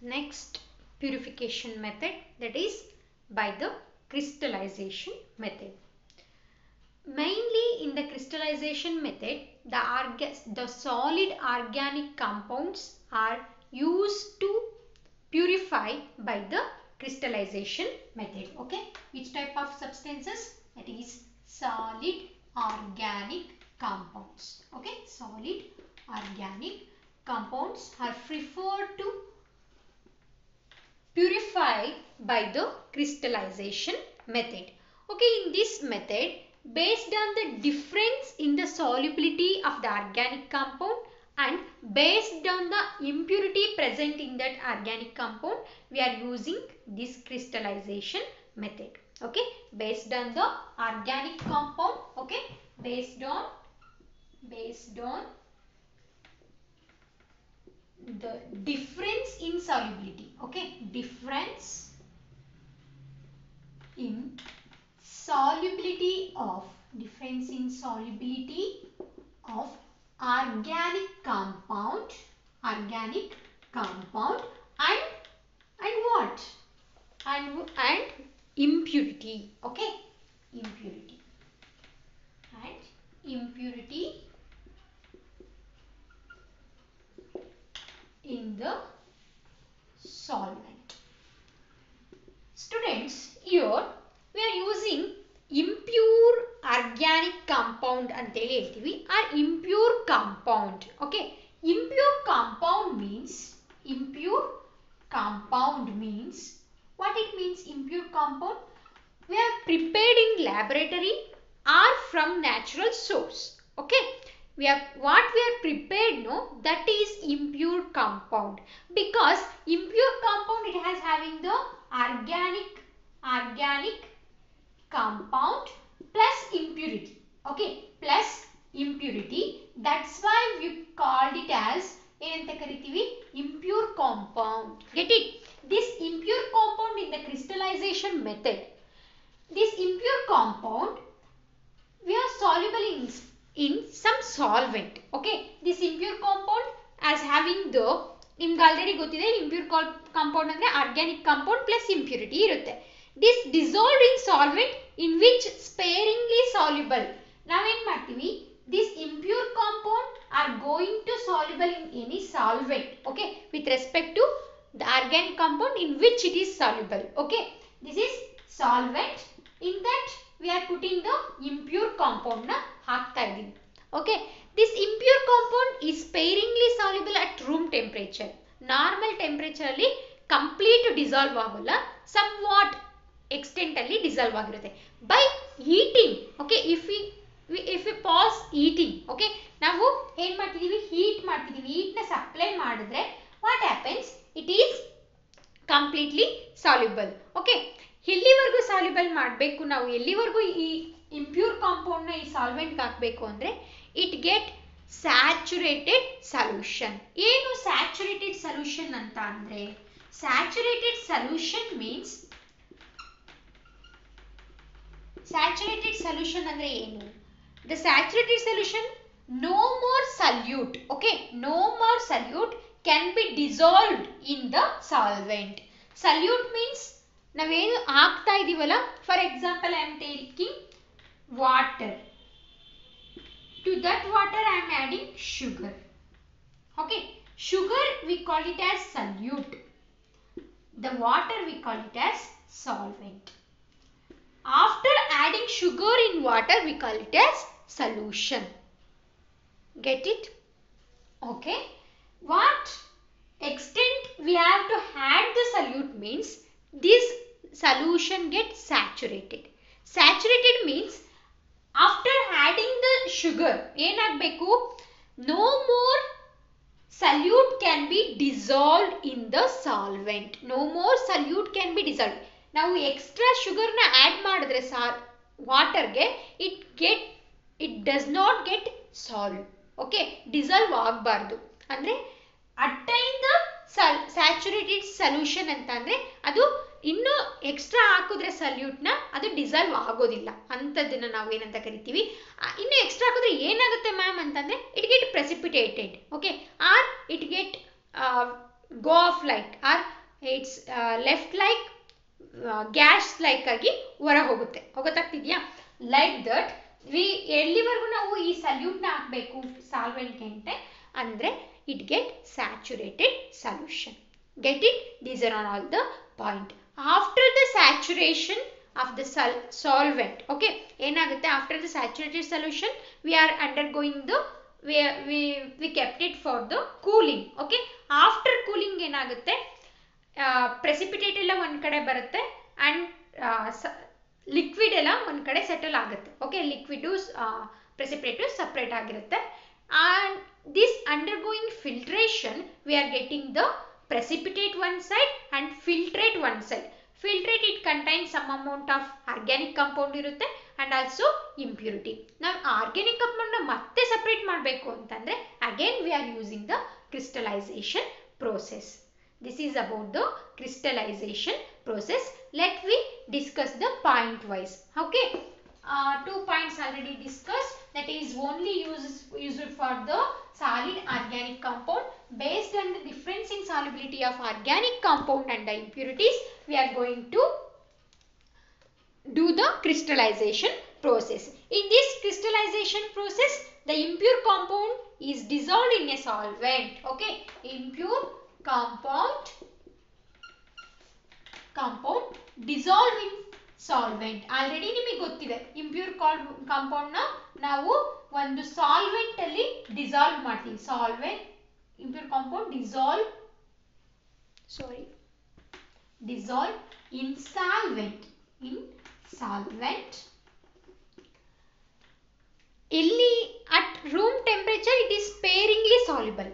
Next purification method, that is by the crystallization method. Mainly in the crystallization method, the solid organic compounds are used to purify by the crystallization method. Okay, which type of substances? That is solid organic compounds. Okay, solid organic compounds are preferred to purify by the crystallization method. Okay, in this method, based on the difference in the solubility of the organic compound and based on the impurity present in that organic compound, we are using this crystallization method. Okay, based on the organic compound, okay, based on the difference in solubility, okay, difference in solubility of organic compound and what, and impurity, okay, impurity in the solvent. Students, here we are using impure organic compound anteli heltivi or impure compound. Okay, impure compound means what it means? Impure compound we have prepared in laboratory or from natural source. Okay, what we are prepared, no, that is impure compound, because impure compound it has having the organic compound plus impurity. Okay, plus impurity, that's why we called it as impure compound. Get it? This impure compound in the crystallization method, this impure compound we are soluble in some solvent. Okay, this impure compound as having the ನಿಮ್ಗೆ already ಗೊತ್ತಿದೆ impure compound ಅಂದ್ರೆ organic compound plus impurity ಇರುತ್ತೆ. This dissolved in solvent in which sparingly soluble. ನಾವೇನ್ ಮಾಡ್ತೀವಿ, this impure compound are going to soluble in any solvent, okay, with respect to the organic compound in which it is soluble. Okay, this is solvent, in that we are putting the impure compound na ಹಾಕ್ತಾ ಇದೀವಿ. Okay, this impure compound is sparingly soluble at room temperature. Normal temperature ಅಲ್ಲಿ complete dissolve ಆಗಲ್ಲ, somewhat extent ಅಲ್ಲಿ dissolve ಆಗಿರುತ್ತೆ. By heating, okay, if we pause heating, okay, ನಾವು ಏನ್ ಮಾಡ್ತಿದೀವಿ, heat ಮಾಡ್ತಿದೀವಿ, heat ನ supply ಮಾಡಿದ್ರೆ what happens, it is completely soluble. Okay, ಎಲ್ಲಿವರೆಗೂ ಸಾಲ್ಯುಬಲ್ ಮಾಡಬೇಕು, ನಾವು ಎಲ್ಲಿವರೆಗೂ ಈ ಇಂಪ್ಯೂರ್ ಕಾಂಪೌಂಡ್ ನ ಈ ಸಾಲ್ವೆಂಟ್ ಹಾಕಬೇಕು ಅಂದ್ರೆ ಇಟ್ ಗೆಟ್ ಸ್ಯಾಚುರೇಟೆಡ್ ಸೊಲ್ಯೂಷನ್. ಏನು ಸ್ಯಾಚುರೇಟೆಡ್ ಸೊಲ್ಯೂಷನ್ ಅಂತ ಅಂದ್ರೆ, saturated solution means, saturated solution ಅಂದ್ರೆ ಏನು? The saturated solution no more solute, okay, no more solute can be dissolved in the solvent. Solute means ನಾವೇನು ಹಾಕ್ತಾ ಇದೀವಲ್ಲ, for example I am taking water, to that water I am adding sugar. Okay, sugar we call it as solute, the water we call it as solvent. After adding sugar in water we call it as solution. Get it? Okay, what extent we have to add the solute means this solution gets saturated. Saturated means after adding the sugar ಏನಾಗಬೇಕು, no more solute can be dissolved in the solvent. No more solute can be dissolved. ನಾವು extra sugar ನ add ಮಾಡಿದ್ರೆ ವಾಟರ್ಗೆ it does not get solved. Okay, dissolve ಆಗಬಾರ್ದು ಅಂದ್ರೆ attain the saturated solution ಅಂತ ಅಂದ್ರೆ ಅದು ಇನ್ನು ಎಕ್ಸ್ಟ್ರಾ ಹಾಕಿದ್ರೆ ಸಲ್ಯೂಟ್ ನ ಅದು ಡಿಸಾಲ್ವ್ ಆಗೋದಿಲ್ಲ, ಅಂತದನ್ನ ನಾವು ಏನಂತ ಕರಿತೀವಿ. ಇನ್ನು ಎಕ್ಸ್ಟ್ರಾ ಹಾಕಿದ್ರೆ ಏನಾಗುತ್ತೆ ಮ್ಯಾಮ್ ಅಂತಂದ್ರೆ it get precipitated. Okay, or it get go off like or it's left like gas like ಆಗಿ ಹೊರ ಹೋಗುತ್ತೆ. ಗೊತ್ತಾಗ್ತಿದ್ಯಾ? ಲೈಕ್ ದಟ್ ಎಲ್ಲಿವರೆಗೂ ನಾವು ಈ ಸಲ್ಯೂಟ್ನ ಹಾಕಬೇಕು ಸಾಲ್ವೆಂಟ್ಗೆ ಅಂದರೆ it get saturated solution. Get it? These are all the point. After the saturation of the solvent, okay, ಏನಾಗುತ್ತೆ after the saturated solution we are undergoing the we kept it for the cooling. Okay, after cooling ಏನಾಗುತ್ತೆ, precipitate ಎಲ್ಲ ಒಂದು ಕಡೆ ಬರುತ್ತೆ and liquid ಎಲ್ಲ ಒಂದು ಕಡೆ settle ಆಗುತ್ತೆ. ಓಕೆ, ಲಿಕ್ವಿಡು ಪ್ರೆಸಿಪಿಟೇಟು ಸಪ್ರೇಟ್ ಆಗಿರುತ್ತೆ. And this undergoing filtration we are getting the precipitate one side and filtrate one side. Filtrate, it contains some amount of organic compound irutte and also impurity. Now organic compound na matte separate ಮಾಡಬೇಕು ಅಂತಂದ್ರೆ again we are using the crystallization process. This is about the crystallization process. Let we discuss the point wise. Okay, 2 points already discussed, that is only used for the solid organic compound. Based on the difference in solubility of organic compound and the impurities, we are going to do the crystallization process. In this crystallization process, the impure compound is dissolved in a solvent. Okay, impure compound dissolved in solvent. Already ನಿಮಗೆ ಗೊತ್ತಿದೆ impure compound ನಾವು ಒಂದು solvent ಅಲ್ಲಿ dissolve ಮಾಡ್ತೀವಿ. Solvent impure compound dissolve in solvent. Illi at room temperature it is sparingly soluble.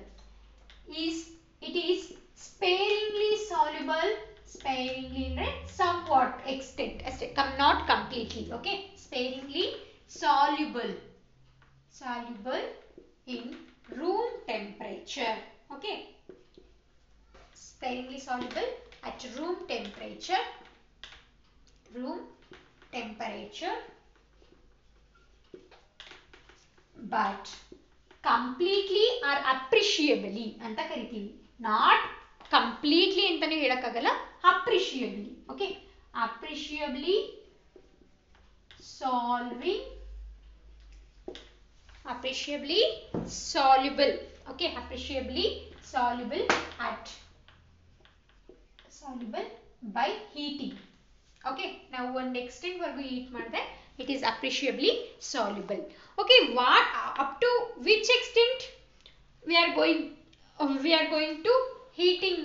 It is sparingly soluble, sparingly in somewhat extent, not completely. Okay, sparingly soluble in room temperature. Okay, sparingly soluble at room temperature but completely or appreciably anta ಕರಿತೀವಿ. not completely ಅಂತಾನೆ ಹೇಳಕ್ಕಾಗಲ್ಲ, appreciably. Okay, appreciably soluble. Okay, appreciably soluble by heating. Okay, now one extent where we heat ಮಾಡಿದ್ರೆ it is appreciably soluble. Okay, what up to which extent we are going to heating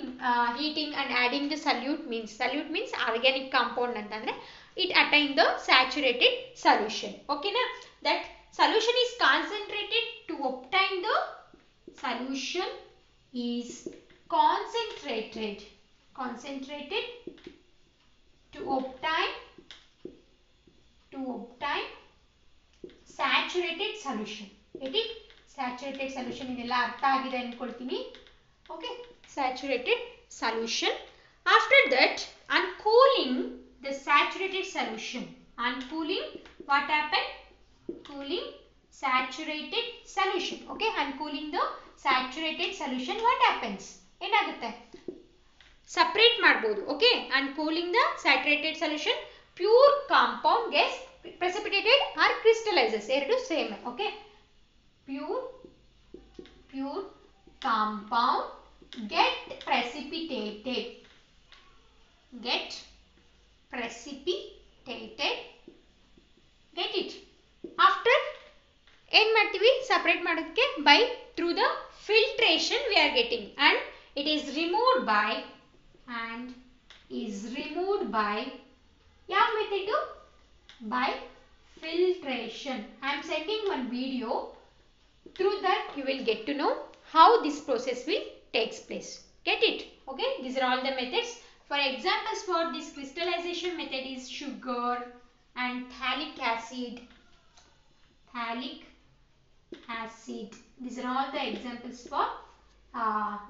and adding the solute means organic compound antandre it attain the saturated solution. Okay na, that solution is concentrated to obtain the solution is concentrated to obtain saturated solution. Get it? Saturated solution idella artha agide ankoltini. Okay, saturated solution. After that, on cooling the saturated solution, what happened? Cooling saturated solution. Okay, on cooling the saturated solution, what happens? ಏನಾಗುತ್ತೆ? separate ಮಾಡಬಹುದು. Okay, on cooling the saturated solution, pure compound gets precipitated or crystallizes. ಎರಡು same. Okay, pure compound get precipitated. Get it? After ಏನ್ ಮಾಡ್ತೀವಿ? separate ಮಾಡೋದಕ್ಕೆ by through the filtration we are getting, and it is removed by ಯಾವ method? by filtration. I am sending one video. Through that you will get to know how this process will takes place. Get it? Okay, these are all the methods. For examples for this crystallization method is sugar and phthalic acid. These are all the examples for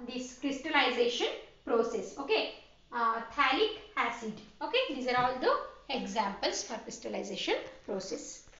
this crystallization process. Okay, phthalic acid. Okay, these are all the examples for crystallization process.